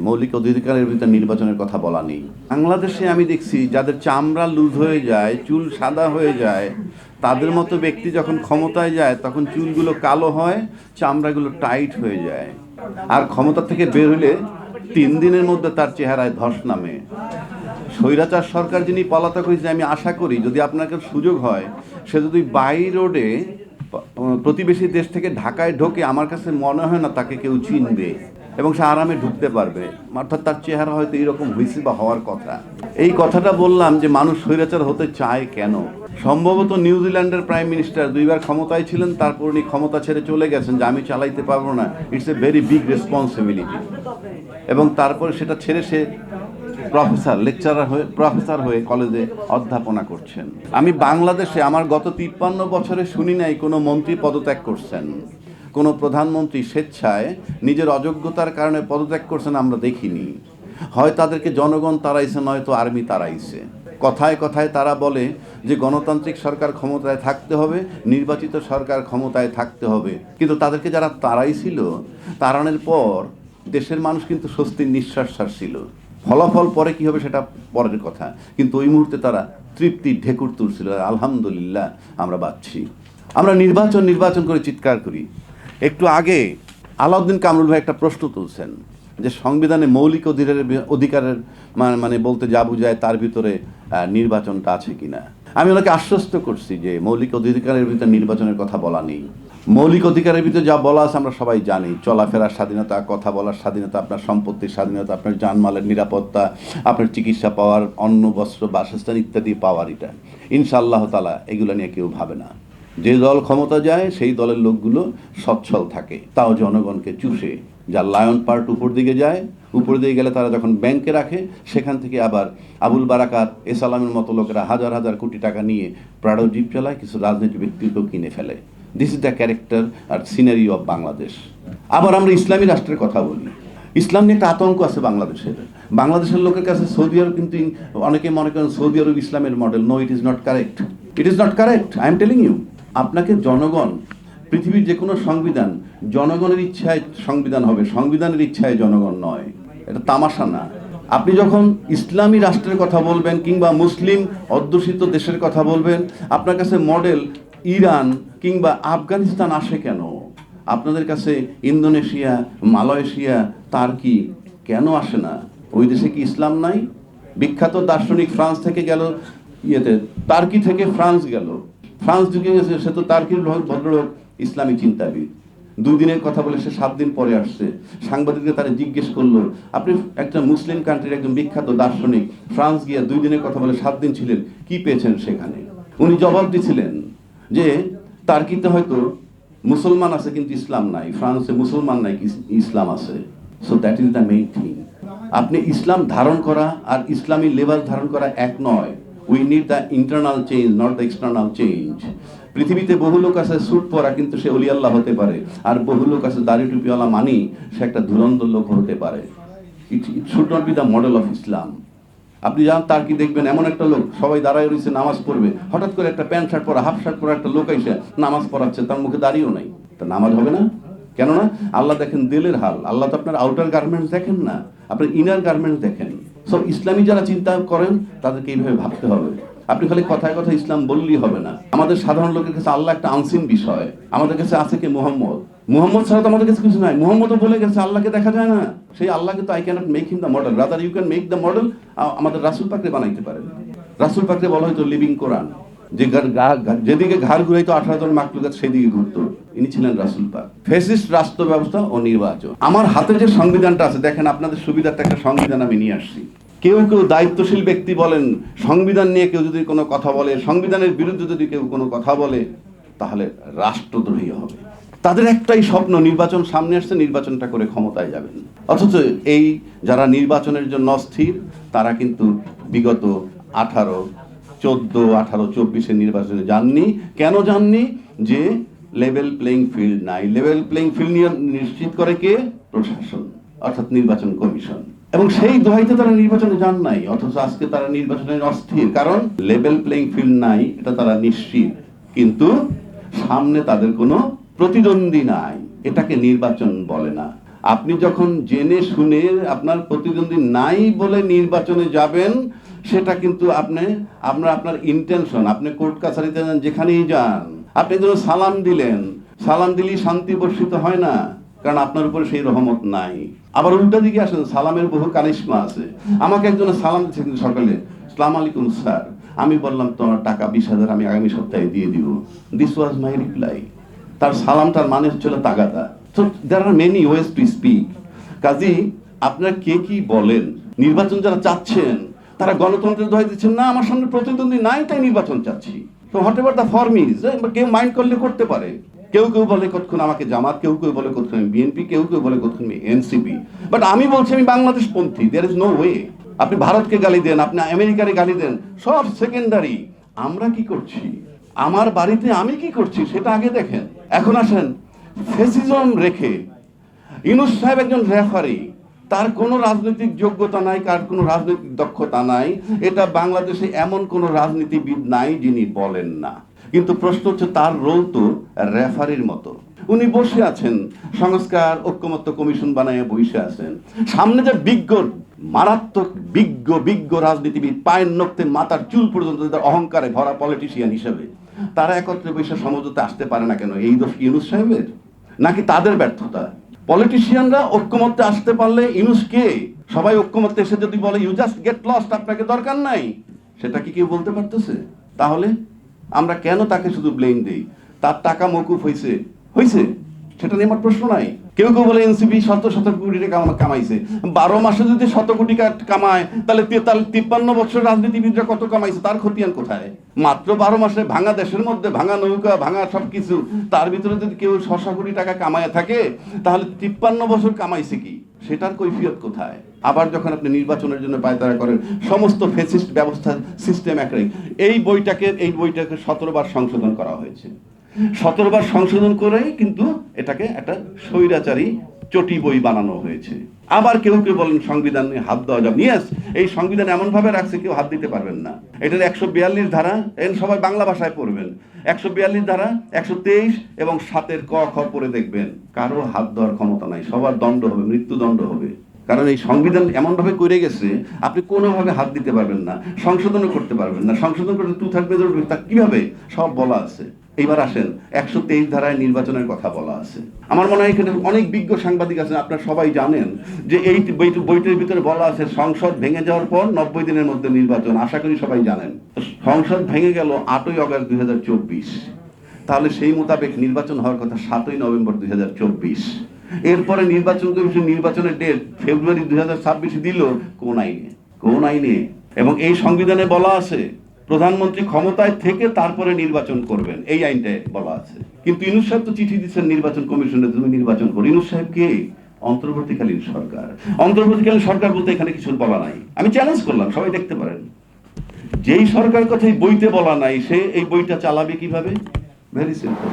মৌলিক অধিকারের ভিতরে নির্বাচনের কথা বলা নেই। বাংলাদেশে আমি দেখছি যাদের চামড়া লুজ হয়ে যায়, চুল সাদা হয়ে যায়, তাদের মতো ব্যক্তি যখন ক্ষমতায় যায় তখন চুলগুলো কালো হয়, চামড়াগুলো টাইট হয়ে যায়, আর ক্ষমতা থেকে বের হলে 3 দিনের মধ্যে তার চেহারায় ধস নামে। স্বৈরাচার সরকার যিনি পলাতক হয়েছে, আমি আশা করি যদি আপনার সুযোগ হয়, সে যদি বাই রোডে প্রতিবেশী দেশ থেকে ঢাকায় ঢোকে, আমার কাছে মনে হয় না তাকে কেউ চিনবে এবং সে আরামে ঢুকতে পারবে। অর্থাৎ তার চেহারা হয়তো এইরকম হয়েছে বা হওয়ার কথা। এই কথাটা বললাম যে মানুষ স্বৈরাচার হতে চায় কেন। সম্ভবত নিউজিল্যান্ডের প্রাইম মিনিস্টার 2 বার ক্ষমতায় ছিলেন, তারপর উনি ক্ষমতা ছেড়ে চলে গেছেন যে আমি চালাইতে পারবো না, it's a very big responsibility, এবং তারপরে সেটা ছেড়ে সে প্রফেসর হয়ে কলেজে অধ্যাপনা করছেন। আমি বাংলাদেশে আমার গত 53 বছরে শুনি নাই কোনো মন্ত্রী পদত্যাগ করছেন, কোনো প্রধানমন্ত্রী স্বেচ্ছায় নিজের অযোগ্যতার কারণে পদত্যাগ করছেন আমরা দেখিনি। হয় তাদেরকে জনগণ তাড়াইছে, নয়তো আর্মি তাড়াইছে। কথায় কথায় তারা বলে যে গণতান্ত্রিক সরকার ক্ষমতায় থাকতে হবে, নির্বাচিত সরকার ক্ষমতায় থাকতে হবে, কিন্তু তাদেরকে যারা তাড়াইছিল, তাড়ানোর পর দেশের মানুষ কিন্তু স্বস্তির নিঃশ্বাস ছাড়ছিল। ফলাফল পরে কি হবে সেটা পরের কথা, কিন্তু ওই মুহূর্তে তারা তৃপ্তির ঢেকুর তুলছিল, আলহামদুলিল্লাহ আমরা বাঁচছি। আমরা নির্বাচন করে চিৎকার করি। একটু আগে আলাউদ্দিন কামরুল ভাই একটা প্রশ্ন তুলছেন যে সংবিধানে মৌলিক অধিকারের মানে বলতে যা বোঝায় তার ভিতরে নির্বাচনটা আছে কিনা। আমি ওনাকে আশ্বস্ত করছি যে মৌলিক অধিকারের ভিতরে নির্বাচনের কথা বলা নেই। মৌলিক অধিকারের ভিতরে যা বলা আছে আমরা সবাই জানি, চলাফেরার স্বাধীনতা, কথা বলার স্বাধীনতা, আপনার সম্পত্তির স্বাধীনতা, আপনার জানমালের নিরাপত্তা, আপনার চিকিৎসা পাওয়ার, অন্ন বস্ত্র বাসস্থান ইত্যাদি পাওয়ার, এটা ইনশাআল্লাহ তাআলা এগুলো নিয়ে কেউ ভাবে না। যে দল ক্ষমতা যায় সেই দলের লোকগুলো সচ্ছল থাকে, তাও জনগণকে চুষে। যার লায়ন পার্ট উপর দিকে যায়, উপর দিকে গেলে তারা যখন ব্যাংকে রাখে, সেখান থেকে আবার আবুল বারাকাত, এসালামের মতো লোকেরা হাজার হাজার কোটি টাকা নিয়ে প্রাডো জিপ চালায়, কিছু রাজনীতি ব্যক্তিত্ব কিনে ফেলে। দিস ইজ দ্য ক্যারেক্টার আর সিনারি অফ বাংলাদেশ। আবার আমরা ইসলামী রাষ্ট্রের কথা বলি, ইসলাম নিয়ে একটা আতঙ্ক আছে বাংলাদেশের লোকের কাছে। সৌদি আরব কিন্তু অনেকে মনে করেন সৌদি আরব ইসলামের model. No, it is not correct, it is not correct, I am telling you. আপনাকে জনগণ, পৃথিবীর যে কোনো সংবিধান জনগণের ইচ্ছায় সংবিধান হবে, সংবিধানের ইচ্ছায় জনগণ নয়, এটা তামাশা না। আপনি যখন ইসলামী রাষ্ট্রের কথা বলবেন কিংবা মুসলিম অধ্যুষিত দেশের কথা বলবেন, আপনার কাছে মডেল ইরান কিংবা আফগানিস্তান আসে কেন? আপনাদের কাছে ইন্দোনেশিয়া, মালয়েশিয়া, তার্কি কেন আসে না? ওই দেশে কি ইসলাম নাই? বিখ্যাত দার্শনিক ফ্রান্স থেকে গেল তার্কি থেকে ফ্রান্স গেল, ফ্রান্স ঢুকে গেছে, সে তো তার্কির ভদ্রলোক, ইসলামী চিন্তাবিদ। 2 দিনের কথা বলে সে 7 দিন পরে আসছে। সাংবাদিকরা তারা জিজ্ঞেস করলো, আপনি একটা মুসলিম কান্ট্রির একজন বিখ্যাত দার্শনিক, ফ্রান্স গিয়ে 2 দিনের কথা বলে 7 দিন ছিলেন, কি পেয়েছেন সেখানে? উনি জবাব দিয়েছিলেন যে তার্কিতে হয়তো মুসলমান আছে কিন্তু ইসলাম নাই, ফ্রান্সে মুসলমান নাই, ইসলাম আছে। So that is the main thing. আপনি ইসলাম ধারণ করা আর ইসলামী লেবাস ধারণ করা এক নয়। We need the internal change, not the external change. পৃথিবীতে বহু লোক আছে স্যুট পরা, কিন্তু সে অলি আল্লাহ হতে পারে, আর বহু লোক আছে দাড়ি টুপিওয়ালা মানি, সে একটা ধুরন্ধর লোক হতে পারে। It should not be the model of Islam. আপনি যান তার্কি দেখবেন, এমন একটা লোক সবাই দাঁড়ায় রয়েছে নামাজ পড়বে, হঠাৎ করে একটা প্যান্ট শার্ট পরা, হাফ শার্ট পরা একটা লোক এসে নামাজ পড়াচ্ছে, তার মুখে দাঁড়িয়েও নাই, তা নামাজ হবে না? কেননা আল্লাহ দেখেন দিলের হাল। আল্লাহ তো আপনার আউটার গার্মেন্টস দেখেন না, আপনার ইনার গার্মেন্টস দেখেন। সব ইসলামী যারা চিন্তা করেন তাদেরকে এইভাবে ভাবতে হবে। আপনি খালি কথায় কথা ইসলাম বললেই হবে না। আমাদের সাধারণ লোকের কাছে আল্লাহ একটা আনসিন বিষয়। আমাদের কাছে আছে কে? মুহাম্মদ ছাড়া তো আমাদের কাছে কিছু নাই। মুহাম্মদও বলে গেছে আল্লাহকে দেখা যায় না। সেই আল্লাহকে তো I cannot make him the model, rather you can make the model. আমাদের রাসূল পাককে বানাইতে পারেন। রাসূল পাককে বলা হয়তো লিভিং কোরআন, যে যেদিকে ঘাড় ঘুরাইতো 18 জন মাখলুকাত সেদিকে ঘুরতো, ইনি ছিলেন রাসূল পাক। ফ্যাসিস্ট রাষ্ট্র ব্যবস্থা ও নির্বাচন। আমার হাতে যে সংবিধানটা আছে, দেখেন আপনাদের সুবিধার্থে একটা সংবিধান আমি নিয়ে আসছি। কেউ দায়িত্বশীল ব্যক্তি বলেন, সংবিধান নিয়ে কেউ যদি কোনো কথা বলে, সংবিধানের বিরুদ্ধে যদি কেউ কোনো কথা বলে, তাহলে রাষ্ট্রদ্রোহী হবে। তাদের একটাই স্বপ্ন, নির্বাচন সামনে আসছে, নির্বাচনটা করে ক্ষমতায় যাবেন। অথচ এই যারা নির্বাচনের জন্য অস্থির, তারা কিন্তু বিগত 18, 14, 18, 24 নির্বাচনে যাননি। কেন যাননি? যে লেভেল প্লেইং ফিল্ড নাই। লেভেল প্লেইং ফিল্ড নিশ্চিত করে কে? প্রশাসন, অর্থাৎ নির্বাচন কমিশন। এবং সেই দোহাইতে তারা নির্বাচনে যান নাই, অথচ আজকে তারা নির্বাচনে অস্থির, কারণ লেভেল প্লেইং ফিল্ড নাই, এটা তারা নিশ্চিত। কিন্তু সামনে তাদের কোনো প্রতিদ্বন্দ্বী নাই, এটাকে নির্বাচন বলে না। আপনি যখন জেনে শুনে আপনার প্রতিদ্বন্দ্বী নাই বলে নির্বাচনে যাবেন, সেটা কিন্তু আপনার ইন্টেনশন। আপনি কোর্ট কাছারিতে যান, যেখানেই যান, আপনি যখন সালাম দিলেন, সালাম দিলেই শান্তি বর্ষিত হয় না, কারণ আপনার উপরে সেই রহমত নাই। আবার উল্টা দিকে আসেন, সালামের বহু কারিশমা আছে। আমাকে একজনে সালাম দিচ্ছে কিন্তু সকালে, আসসালামু আলাইকুম স্যার। আমি বললাম তোমার টাকা 20,000 আমি আগামী সপ্তাহে দিয়ে দিব। This was my reply. তার সালামটার মানে হচ্ছিল তাগাদা। So there are many ways to speak. কাজী আপনারা কে কি বলেন, নির্বাচন যারা চাচ্ছেন তারা গণতন্ত্রের দোহাই দিচ্ছেন না, আমার সামনে প্রতিদ্বন্দ্বী নাই তাই নির্বাচন চাচ্ছি। তো what ever the form is, কেউ মাইন্ড করলে করতে পারে। কেউ কেউ বলে কতক্ষণ আমাকে জামাত, কেউ কেউ বলে কতক্ষণ আমি বিএনপি, কেউ কেউ বলে কতক্ষণ আমি এনসিপি। বাট আমি বলছি আমি বাংলাদেশ পন্থী। There is no way. আপনি ভারতকে গালি দেন, আপনি আমেরিকারে গালি দেন, সব সেকেন্ডারি। আমরা কি করছি, আমার বাড়িতে আমি কি করছি সেটা আগে দেখেন। এখন আসেন, ফ্যাসিজম রেখে ইউনূস সাহেব একজন রেফারি, তার কোনো রাজনৈতিক যোগ্যতা নাই, কার কোনো রাজনৈতিক দক্ষতা নাই, এটা বাংলাদেশে এমন কোনো রাজনীতিবিদ নাই যিনি বলেন না। কিন্তু প্রশ্ন হচ্ছে তার রোল তো রেফারির মতো। উনি বসে আছেন, সংস্কার ঐক্যমত্য কমিশন বানায় বসে আছেন। সামনে যে বিজ্ঞ, মারাত্মক বিজ্ঞ রাজনীতিবিদ, পায়ের নখতে মাথার চুল পর্যন্ত তাদের অহংকারে ভরা পলিটিশিয়ান হিসেবে, তারা একত্রে বসে সমঝোতে আসতে পারে না কেন? এই দোষ ইউনূস সাহেবের নাকি তাদের ব্যর্থতা? পলিটিশিয়ানরা ঐক্যমত্যে আসতে পারলে ইউনূস কে? সবাই ঐক্যমত্যে এসে যদি বলে ইউ জাস্ট গেট লস্ট, আপনাকে দরকার নাই, সেটা কি কেউ বলতে পারতেছে? তাহলে আমরা কেন তাকে শুধু ব্লেম দেই? তার টাকা মকুফ হয়েছে, সেটা নিয়ে আমার প্রশ্ন নাই। কেউ কেউ বলে এনসিপি শত কোটি টাকা কামাইছে। 12 মাসে যদি 100 কোটি কামায়, তাহলে 53 বছর রাজনীতিবিদরা কত কামাইছে? তার খতিয়ান কোথায়? মাত্র 12 মাসে ভাঙা দেশের মধ্যে, ভাঙা নৌকা, ভাঙা সবকিছু, তার ভিতরে যদি কেউ 600 কোটি টাকা কামায় থাকে, তাহলে 53 বছর কামাইছে কি? সেটার কৈফিয়ত কোথায়? আবার যখন আপনি নির্বাচনের জন্য পায়তারা করেন, সমস্ত ফ্যাসিস্ট ব্যবস্থা, সিস্টেম একটাই। এই বইটাকে 17 বার সংশোধন করা হয়েছে। 17 বার সংশোধন করেই কিন্তু এটাকে একটা স্বৈরাচারী চটি বই বানানো হয়েছে। আবার কেউ কেউ বলেন সংবিধানে হাত দেওয়া যাবে। ইয়েস, এই সংবিধান এমন ভাবে রাখছে কেউ হাত দিতে পারবেন না। এটার 142 ধারা, সবাই বাংলা ভাষায় পড়বেন। 142 ধারা, 123 এবং 7 ক খ পড়ে দেখবেন, কারো হাত দেওয়ার ক্ষমতা নাই, সবার দণ্ড হবে, মৃত্যুদণ্ড হবে। কারণ এই সংবিধান এমন ভাবে করে গেছে, আপনি কোনোভাবে হাত দিতে পারবেন না, সংশোধনও করতে পারবেন না। সংশোধন করতে তু থাকবে, তা কিভাবে? সব বলা আছে। এইবার আসেন, 123 ধারায় নির্বাচনের কথা বলা আছে। আমার মনে হয় এখানে অনেক বিজ্ঞ সাংবাদিক আছেন, আপনারা সবাই জানেন যে এই বইটির ভিতরে বলা আছে সংসদ ভেঙে যাওয়ার পর 90 দিনের মধ্যে নির্বাচন। আশা করি সবাই জানেন। সংসদ ভেঙে গেল 8ই অগস্ট 2024, তাহলে সেই মোতাবেক নির্বাচন হওয়ার কথা 7ই নভেম্বর 2024। এরপরে নির্বাচন কমিশন নির্বাচনের ডেট ফেব্রুয়ারি 2026 দিল। কোন আইনে? এবং এই সংবিধানে বলা আছে প্রধানমন্ত্রী ক্ষমতায় থেকে তারপরে নির্বাচন করবেন, এই আইনটায় বলা আছে। কিন্তু ইউনূস সাহেব তো চিঠি দিচ্ছেন নির্বাচন কমিশনে, তুমি নির্বাচন করো। ইউনূস সাহেব কে? অন্তর্বর্তীকালীন সরকার। অন্তর্বর্তীকালীন সরকার বলতে এখানে কিছু বলা নাই। আমি চ্যালেঞ্জ করলাম, সবাই দেখতে পারেন। যেই সরকার কথা এই বইতে বলা নাই, সে এই বইটা চালাবে কিভাবে? Very simple.